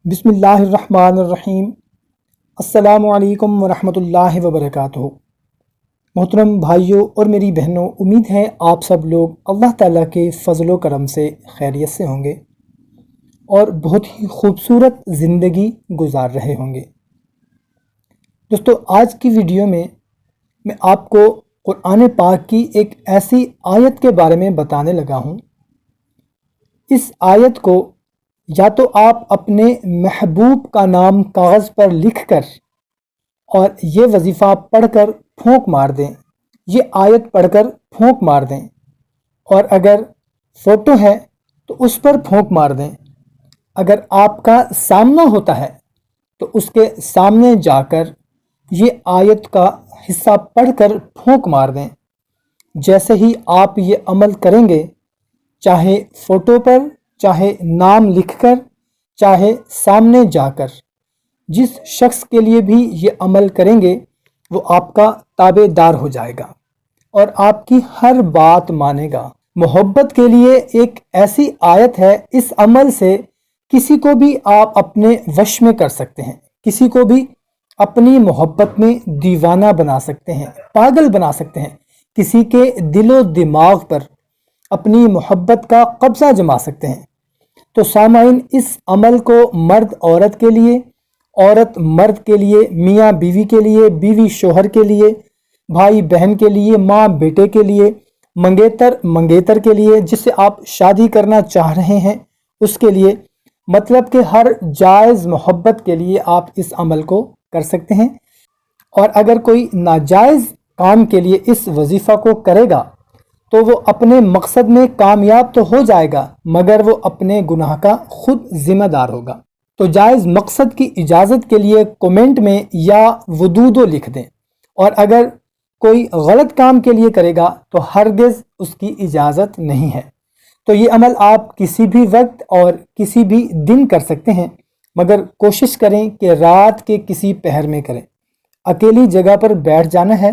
بسم اللہ الرحمن الرحیم۔ السلام علیکم ورحمۃ اللہ وبرکاتہ۔ محترم بھائیوں اور میری بہنوں، امید ہے آپ سب لوگ اللہ تعالیٰ کے فضل و کرم سے خیریت سے ہوں گے اور بہت ہی خوبصورت زندگی گزار رہے ہوں گے۔ دوستو، آج کی ویڈیو میں آپ کو قرآن پاک کی ایک ایسی آیت کے بارے میں بتانے لگا ہوں۔ اس آیت کو یا تو آپ اپنے محبوب کا نام کاغذ پر لکھ کر اور یہ وظیفہ پڑھ کر پھونک مار دیں، یہ آیت پڑھ کر پھونک مار دیں، اور اگر فوٹو ہے تو اس پر پھونک مار دیں۔ اگر آپ کا سامنا ہوتا ہے تو اس کے سامنے جا کر یہ آیت کا حصہ پڑھ کر پھونک مار دیں۔ جیسے ہی آپ یہ عمل کریں گے، چاہے فوٹو پر، چاہے نام لکھ کر، چاہے سامنے جا کر، جس شخص کے لیے بھی یہ عمل کریں گے وہ آپ کا تابع دار ہو جائے گا اور آپ کی ہر بات مانے گا۔ محبت کے لیے ایک ایسی آیت ہے، اس عمل سے کسی کو بھی آپ اپنے وش میں کر سکتے ہیں، کسی کو بھی اپنی محبت میں دیوانہ بنا سکتے ہیں، پاگل بنا سکتے ہیں، کسی کے دل و دماغ پر اپنی محبت کا قبضہ جما سکتے ہیں۔ تو سامعین، اس عمل کو مرد عورت کے لیے، عورت مرد کے لیے، میاں بیوی کے لیے، بیوی شوہر کے لیے، بھائی بہن کے لیے، ماں بیٹے کے لیے، منگیتر منگیتر کے لیے، جس سے آپ شادی کرنا چاہ رہے ہیں اس کے لیے، مطلب کہ ہر جائز محبت کے لیے آپ اس عمل کو کر سکتے ہیں۔ اور اگر کوئی ناجائز کام کے لیے اس وظیفہ کو کرے گا تو وہ اپنے مقصد میں کامیاب تو ہو جائے گا، مگر وہ اپنے گناہ کا خود ذمہ دار ہوگا۔ تو جائز مقصد کی اجازت کے لیے کومنٹ میں یا ودودو لکھ دیں، اور اگر کوئی غلط کام کے لیے کرے گا تو ہرگز اس کی اجازت نہیں ہے۔ تو یہ عمل آپ کسی بھی وقت اور کسی بھی دن کر سکتے ہیں، مگر کوشش کریں کہ رات کے کسی پہر میں کریں۔ اکیلی جگہ پر بیٹھ جانا ہے،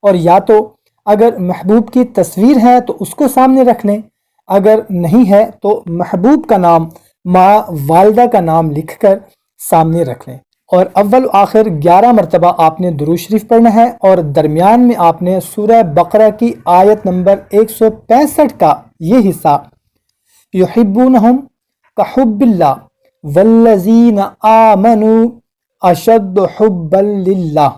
اور یا تو اگر محبوب کی تصویر ہے تو اس کو سامنے رکھ لیں، اگر نہیں ہے تو محبوب کا نام، ماں والدہ کا نام لکھ کر سامنے رکھ لیں، اور اول آخر 11 مرتبہ آپ نے درود شریف پڑھنا ہے، اور درمیان میں آپ نے سورہ بقرہ کی آیت نمبر 165 کا یہ حصہ، یحبونہم کحب اللہ والذین آمنوا اشد حبا للہ،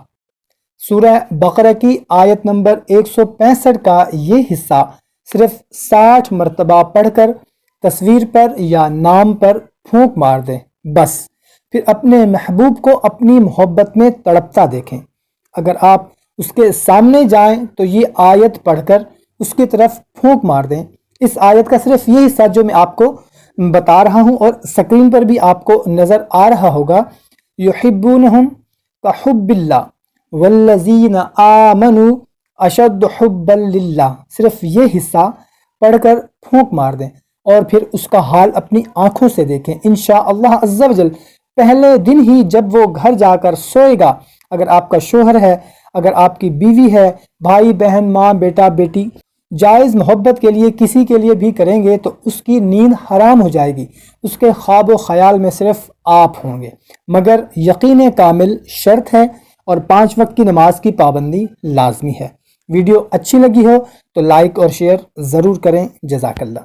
سورہ بقرہ کی آیت نمبر 165 کا یہ حصہ صرف 60 مرتبہ پڑھ کر تصویر پر یا نام پر پھونک مار دیں، بس پھر اپنے محبوب کو اپنی محبت میں تڑپتا دیکھیں۔ اگر آپ اس کے سامنے جائیں تو یہ آیت پڑھ کر اس کی طرف پھونک مار دیں۔ اس آیت کا صرف یہ حصہ جو میں آپ کو بتا رہا ہوں اور سکرین پر بھی آپ کو نظر آ رہا ہوگا، یحبونہم کحب اللہ والذین آمنوا اشد حبا للہ، صرف یہ حصہ پڑھ کر پھونک مار دیں اور پھر اس کا حال اپنی آنکھوں سے دیکھیں۔ انشاءاللہ عز و جل پہلے دن ہی جب وہ گھر جا کر سوئے گا، اگر آپ کا شوہر ہے، اگر آپ کی بیوی ہے، بھائی بہن، ماں بیٹا بیٹی، جائز محبت کے لیے کسی کے لیے بھی کریں گے تو اس کی نیند حرام ہو جائے گی، اس کے خواب و خیال میں صرف آپ ہوں گے، مگر یقین کامل شرط ہے، اور 5 وقت کی نماز کی پابندی لازمی ہے۔ ویڈیو اچھی لگی ہو تو لائک اور شیئر ضرور کریں۔ جزاک اللہ۔